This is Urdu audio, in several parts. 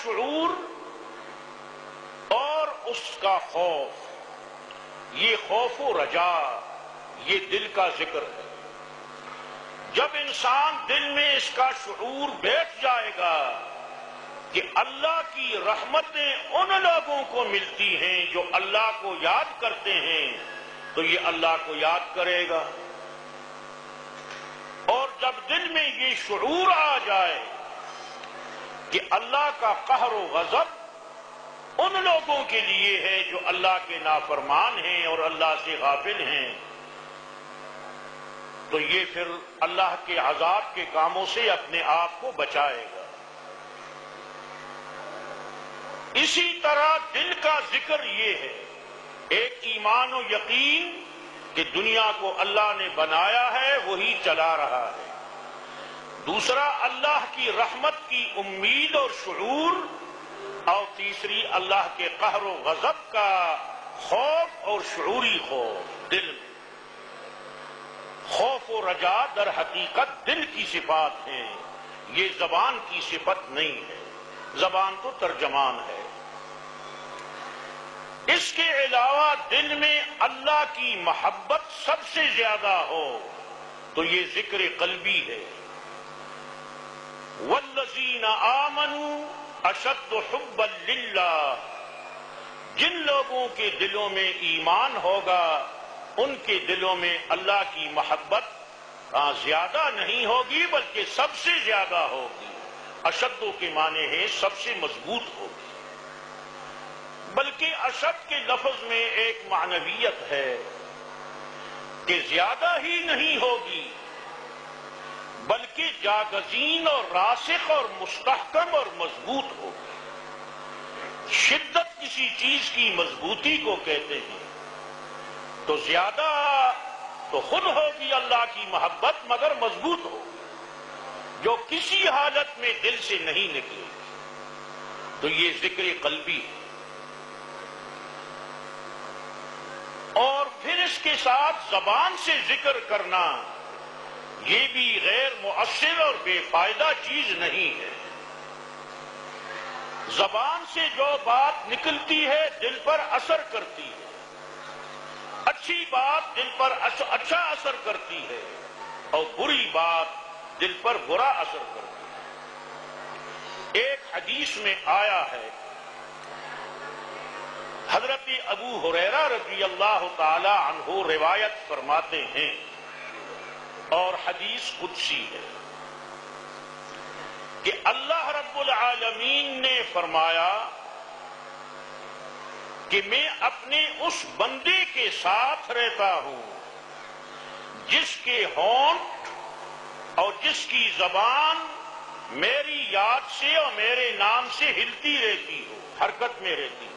شعور اور اس کا خوف، یہ خوف و رجا، یہ دل کا ذکر ہے۔ جب انسان دل میں اس کا شعور بیٹھ جائے گا کہ اللہ کی رحمتیں ان لوگوں کو ملتی ہیں جو اللہ کو یاد کرتے ہیں، تو یہ اللہ کو یاد کرے گا۔ اور جب دل میں یہ شعور آ جائے کہ اللہ کا قہر و غضب ان لوگوں کے لیے ہے جو اللہ کے نافرمان ہیں اور اللہ سے غافل ہیں، تو یہ پھر اللہ کے عذاب کے کاموں سے اپنے آپ کو بچائے گا۔ اسی طرح دل کا ذکر یہ ہے، ایک ایمان و یقین کہ دنیا کو اللہ نے بنایا ہے، وہی چلا رہا ہے۔ دوسرا اللہ کی رحمت کی امید اور شعور، اور تیسری اللہ کے قہر و غضب کا خوف اور شعوری خوف دل میں۔ خوف و رجا در حقیقت دل کی صفات ہیں، یہ زبان کی صفت نہیں ہے، زبان تو ترجمان ہے۔ اس کے علاوہ دل میں اللہ کی محبت سب سے زیادہ ہو تو یہ ذکر قلبی ہے۔ والذین آمنوا اشد حبا للہ، جن لوگوں کے دلوں میں ایمان ہوگا ان کے دلوں میں اللہ کی محبت زیادہ نہیں ہوگی بلکہ سب سے زیادہ ہوگی۔ اشدوں کے معنی ہے سب سے مضبوط ہوگی، بلکہ اشد کے لفظ میں ایک معنویت ہے کہ زیادہ ہی نہیں ہوگی بلکہ جاگزین اور راسخ اور مستحکم اور مضبوط ہوگی۔ شدت کسی چیز کی مضبوطی کو کہتے ہیں، تو زیادہ تو خود ہوگی اللہ کی محبت مگر مضبوط ہوگی، جو کسی حالت میں دل سے نہیں نکلے، تو یہ ذکر قلبی ہے۔ اور پھر اس کے ساتھ زبان سے ذکر کرنا یہ بھی غیر مؤثر اور بے فائدہ چیز نہیں ہے۔ زبان سے جو بات نکلتی ہے دل پر اثر کرتی ہے، اچھی بات دل پر اچھا اثر کرتی ہے اور بری بات دل پر برا اثر کرتی ہے۔ ایک حدیث میں آیا ہے، حضرت ابو ہریرہ رضی اللہ تعالی عنہ روایت فرماتے ہیں اور حدیث قدسی ہے کہ اللہ رب العالمین نے فرمایا کہ میں اپنے اس بندے کے ساتھ رہتا ہوں جس کے ہونٹ اور جس کی زبان میری یاد سے اور میرے نام سے ہلتی رہتی ہو، حرکت میں رہتی ہو۔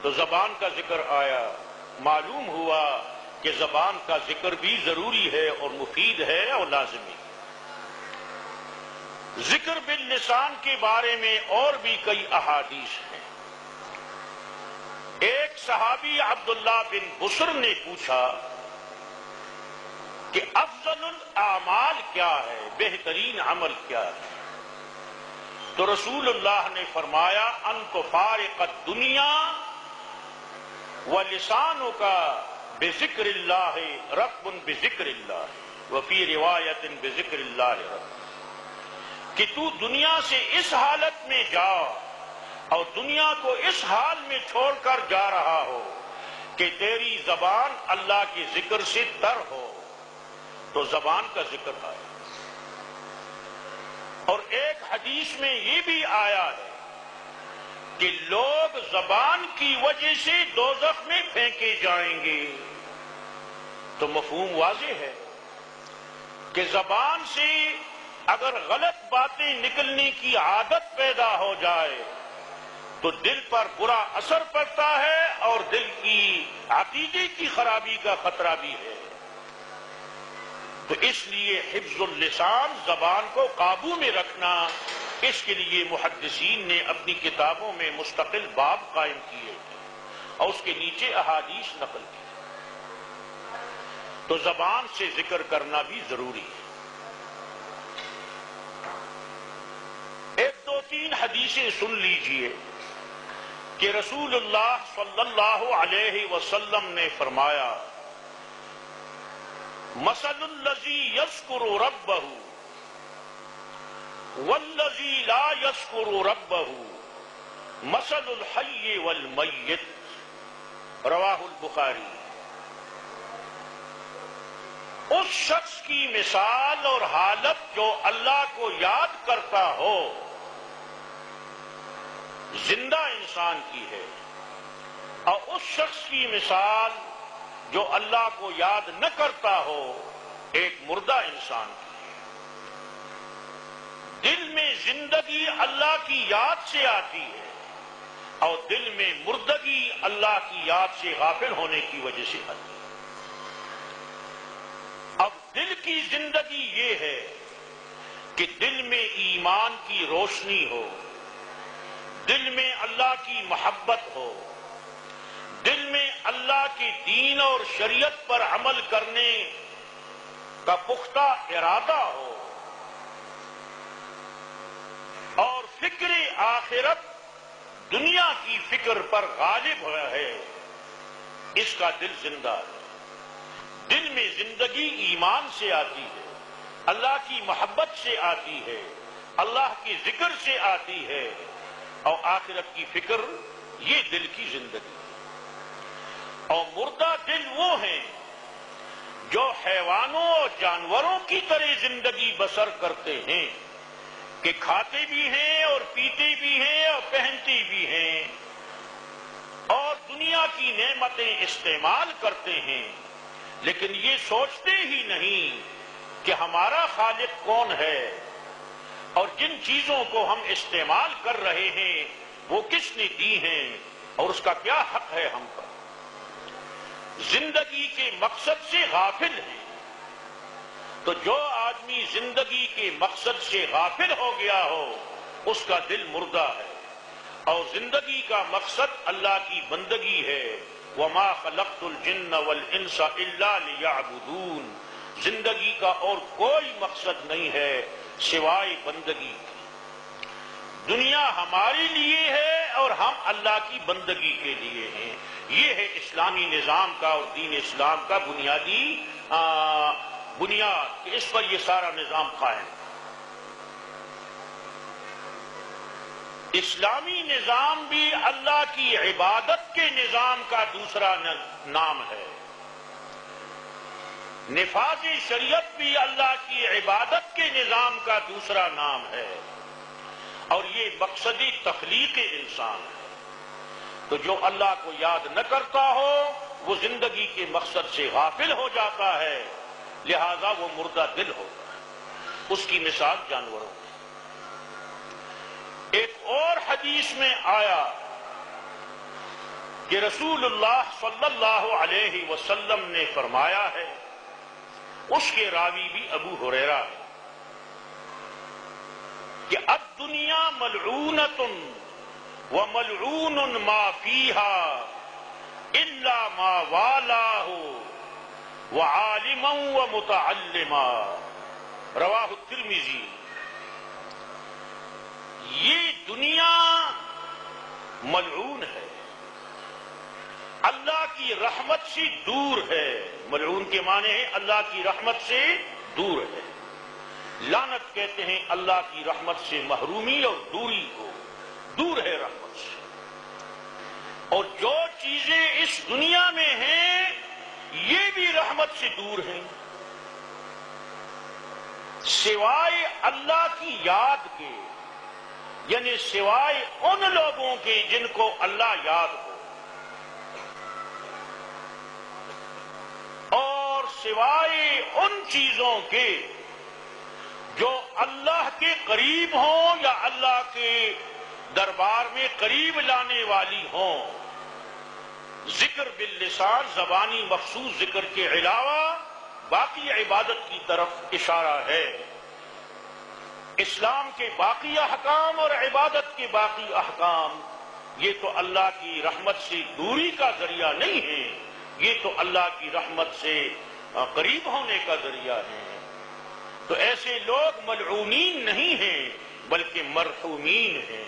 تو زبان کا ذکر آیا، معلوم ہوا کہ زبان کا ذکر بھی ضروری ہے اور مفید ہے اور لازمی۔ ذکر باللسان کے بارے میں اور بھی کئی احادیث ہیں۔ ایک صحابی عبداللہ بن بصر نے پوچھا کہ افضل الاعمال کیا ہے، بہترین عمل کیا ہے؟ تو رسول اللہ نے فرمایا ان تفارق الدنیا ولسانک بذکر اللہ رطب بذکر اللہ وفی روایت بذکر اللہ رطب، کہ تو دنیا سے اس حالت میں جاؤ اور دنیا کو اس حال میں چھوڑ کر جا رہا ہو کہ تیری زبان اللہ کے ذکر سے تر ہو، تو زبان کا ذکر آیا۔ اور ایک حدیث میں یہ بھی آیا ہے کہ لوگ زبان کی وجہ سے دوزخ میں پھینکے جائیں گے، تو مفہوم واضح ہے کہ زبان سے اگر غلط باتیں نکلنے کی عادت پیدا ہو جائے تو دل پر برا اثر پڑتا ہے اور دل کی عقیدے کی خرابی کا خطرہ بھی ہے۔ تو اس لیے حفظ اللسان، زبان کو قابو میں رکھنا، اس کے لیے محدثین نے اپنی کتابوں میں مستقل باب قائم کیے اور اس کے نیچے احادیث نقل کی۔ تو زبان سے ذکر کرنا بھی ضروری ہے۔ ایک دو تین حدیثیں سن لیجئے کہ رسول اللہ صلی اللہ علیہ وسلم نے فرمایا مثل الذی یذکر ربہ والذی لا یذکر ربہ مثل الحی والمیت، رواہ البخاری۔ اس شخص کی مثال اور حالت جو اللہ کو یاد کرتا ہو زندہ انسان کی ہے، اور اس شخص کی مثال جو اللہ کو یاد نہ کرتا ہو ایک مردہ انسان کی۔ دل میں زندگی اللہ کی یاد سے آتی ہے اور دل میں مردگی اللہ کی یاد سے غافل ہونے کی وجہ سے آتی ہے۔ اب دل کی زندگی یہ ہے کہ دل میں ایمان کی روشنی ہو، دل میں اللہ کی محبت ہو، دل میں اللہ کے دین اور شریعت پر عمل کرنے کا پختہ ارادہ ہو، اور فکر آخرت دنیا کی فکر پر غالب ہے، اس کا دل زندہ ہے۔ دل میں زندگی ایمان سے آتی ہے، اللہ کی محبت سے آتی ہے، اللہ کی ذکر سے آتی ہے، اور آخرت کی فکر، یہ دل کی زندگی ہے۔ اور مردہ دل وہ ہیں جو حیوانوں اور جانوروں کی طرح زندگی بسر کرتے ہیں کہ کھاتے بھی ہیں اور پیتے بھی ہیں اور پہنتے بھی ہیں اور دنیا کی نعمتیں استعمال کرتے ہیں، لیکن یہ سوچتے ہی نہیں کہ ہمارا خالق کون ہے اور جن چیزوں کو ہم استعمال کر رہے ہیں وہ کس نے دی ہیں اور اس کا کیا حق ہے ہم پر۔ زندگی کے مقصد سے غافل ہیں۔ تو جو آدمی زندگی کے مقصد سے غافل ہو گیا ہو اس کا دل مردہ ہے، اور زندگی کا مقصد اللہ کی بندگی ہے۔ وَمَا خَلَقْتُ الْجِنَّ وَالْإِنسَ إِلَّا لِيَعْبُدُونَ، زندگی کا اور کوئی مقصد نہیں ہے سوائے بندگی کی۔ دنیا ہمارے لیے ہے اور ہم اللہ کی بندگی کے لیے ہیں۔ یہ ہے اسلامی نظام کا اور دین اسلام کا بنیادی بنیاد، کہ اس پر یہ سارا نظام قائم۔ اسلامی نظام بھی اللہ کی عبادت کے نظام کا دوسرا نام ہے۔ نفاذ شریعت بھی اللہ کی عبادت کے نظام کا دوسرا نام ہے، اور یہ مقصدی تخلیق انسان ہے۔ تو جو اللہ کو یاد نہ کرتا ہو وہ زندگی کے مقصد سے غافل ہو جاتا ہے، لہذا وہ مردہ دل ہوتا ہے۔ اس کی مثال جانوروں کی۔ ایک اور حدیث میں آیا کہ رسول اللہ صلی اللہ علیہ وسلم نے فرمایا ہے، اس کے راوی بھی ابو ہریرہ ہے، کہ الدنیا ملعونۃ وملعون ما فیہا الا ما والاہ وعالما ومتعلما، رواہ الترمذی۔ یہ دنیا ملعون ہے، اللہ کی رحمت سے دور ہے۔ ملعون کے معنی ہے اللہ کی رحمت سے دور ہے۔ لعنت کہتے ہیں اللہ کی رحمت سے محرومی اور دوری کو، دور ہے رحمت سے۔ اور جو چیزیں اس دنیا میں ہیں یہ بھی رحمت سے دور ہیں، سوائے اللہ کی یاد کے، یعنی سوائے ان لوگوں کے جن کو اللہ یاد ہو، اور سوائے ان چیزوں کے جو اللہ کے قریب ہوں یا اللہ کے دربار میں قریب لانے والی ہوں۔ ذکر باللسان، زبانی مخصوص ذکر کے علاوہ باقی عبادت کی طرف اشارہ ہے۔ اسلام کے باقی احکام اور عبادت کے باقی احکام یہ تو اللہ کی رحمت سے دوری کا ذریعہ نہیں ہے، یہ تو اللہ کی رحمت سے قریب ہونے کا ذریعہ ہے۔ تو ایسے لوگ ملعونین نہیں ہیں بلکہ مرحومین ہیں۔